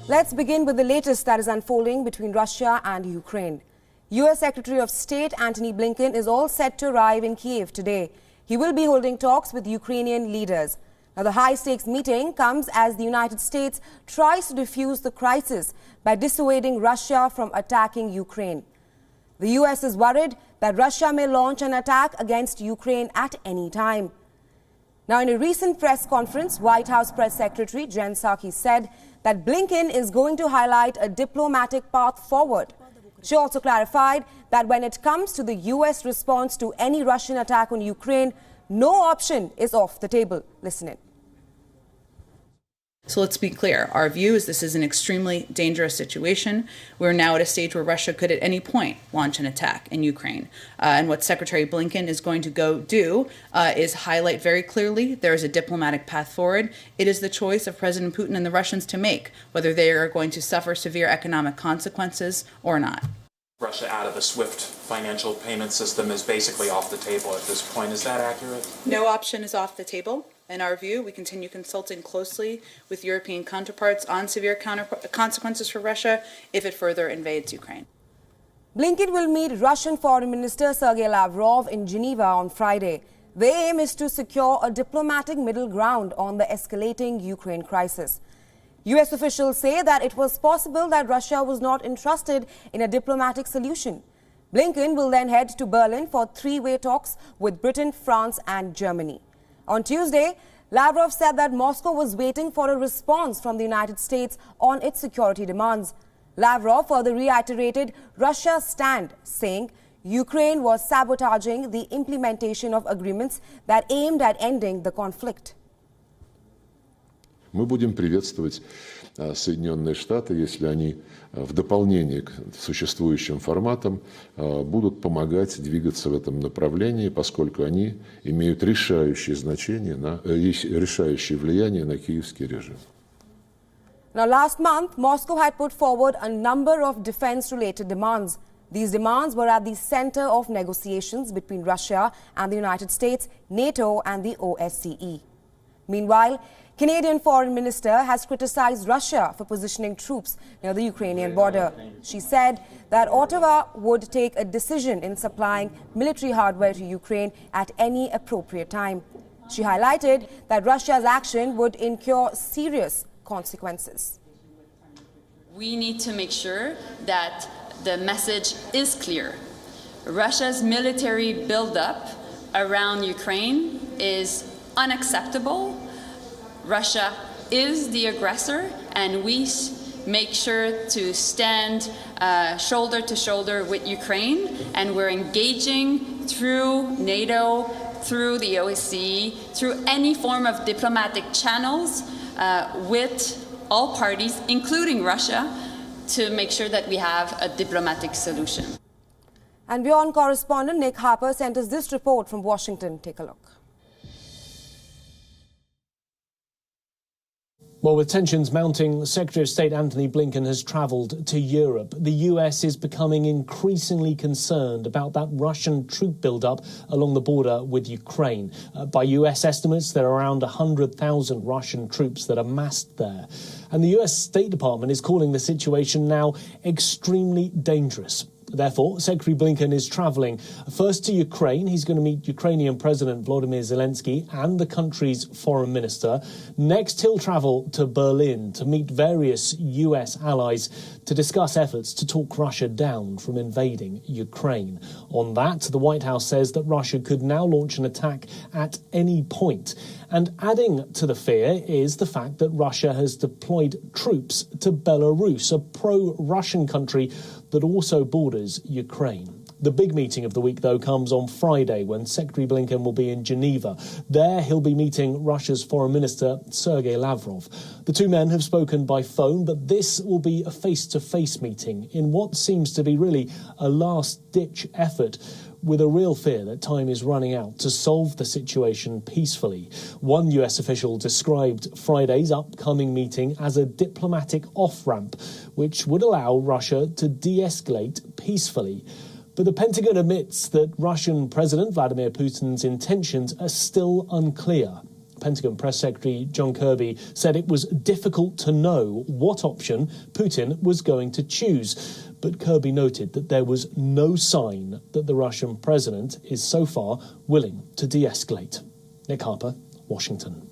Let's begin with the latest that is unfolding between Russia and Ukraine. U.S. Secretary of State Antony Blinken is all set to arrive in Kyiv today. He will be holding talks with Ukrainian leaders. Now, the high-stakes meeting comes as the United States tries to defuse the crisis by dissuading Russia from attacking Ukraine. The U.S. is worried that Russia may launch an attack against Ukraine at any time. Now, in a recent press conference, White House Press Secretary Jen Psaki said that Blinken is going to highlight a diplomatic path forward. She also clarified that when it comes to the U.S. response to any Russian attack on Ukraine, no option is off the table. Listen in. So let's be clear. Our view is this is an extremely dangerous situation. We're now at a stage where Russia could at any point launch an attack in Ukraine. And what Secretary Blinken is going to go do is highlight very clearly there is a diplomatic path forward. It is the choice of President Putin and the Russians to make whether they are going to suffer severe economic consequences or not. Russia out of the SWIFT financial payment system is basically off the table at this point. Is that accurate? No option is off the table. In our view, we continue consulting closely with European counterparts on severe consequences for Russia if it further invades Ukraine. Blinken will meet Russian Foreign Minister Sergei Lavrov in Geneva on Friday. The aim is to secure a diplomatic middle ground on the escalating Ukraine crisis. U.S. officials say that it was possible that Russia was not interested in a diplomatic solution. Blinken will then head to Berlin for three-way talks with Britain, France and Germany. On Tuesday, Lavrov said that Moscow was waiting for a response from the United States on its security demands. Lavrov further reiterated Russia's stand, saying Ukraine was sabotaging the implementation of agreements that aimed at ending the conflict. Мы будем приветствовать Соединенные Штаты, если они в дополнение к существующим форматам будут помогать двигаться в этом направлении, поскольку они имеют решающее значение, решающее влияние на киевский режим. Now, last month, Moscow had put forward a number of defense-related demands. These demands were at the center of negotiations between Russia and the United States, NATO and the OSCE. Meanwhile, Canadian Foreign Minister has criticized Russia for positioning troops near the Ukrainian border. She said that Ottawa would take a decision in supplying military hardware to Ukraine at any appropriate time. She highlighted that Russia's action would incur serious consequences. We need to make sure that the message is clear. Russia's military buildup around Ukraine is unacceptable. Russia is the aggressor, and we make sure to stand shoulder to shoulder with Ukraine, and we're engaging through NATO, through the OSCE, through any form of diplomatic channels with all parties, including Russia, to make sure that we have a diplomatic solution. And WION correspondent Nick Harper sent us this report from Washington. Take a look. Well, with tensions mounting, Secretary of State Antony Blinken has travelled to Europe. The US is becoming increasingly concerned about that Russian troop build-up along the border with Ukraine. By US estimates, there are around 100,000 Russian troops that are massed there. And the US State Department is calling the situation now extremely dangerous. Therefore, Secretary Blinken is travelling first to Ukraine. He's going to meet Ukrainian President Volodymyr Zelensky and the country's foreign minister. Next, he'll travel to Berlin to meet various US allies to discuss efforts to talk Russia down from invading Ukraine. On that, the White House says that Russia could now launch an attack at any point. And adding to the fear is the fact that Russia has deployed troops to Belarus, a pro-Russian country that also borders Ukraine. The big meeting of the week, though, comes on Friday when Secretary Blinken will be in Geneva. There he'll be meeting Russia's Foreign Minister Sergei Lavrov. The two men have spoken by phone, but this will be a face-to-face meeting in what seems to be really a last-ditch effort, with a real fear that time is running out to solve the situation peacefully. One US official described Friday's upcoming meeting as a diplomatic off-ramp, which would allow Russia to de-escalate peacefully. But the Pentagon admits that Russian President Vladimir Putin's intentions are still unclear. Pentagon Press Secretary John Kirby said it was difficult to know what option Putin was going to choose. But Kirby noted that there was no sign that the Russian president is so far willing to de-escalate. Nick Harper, Washington.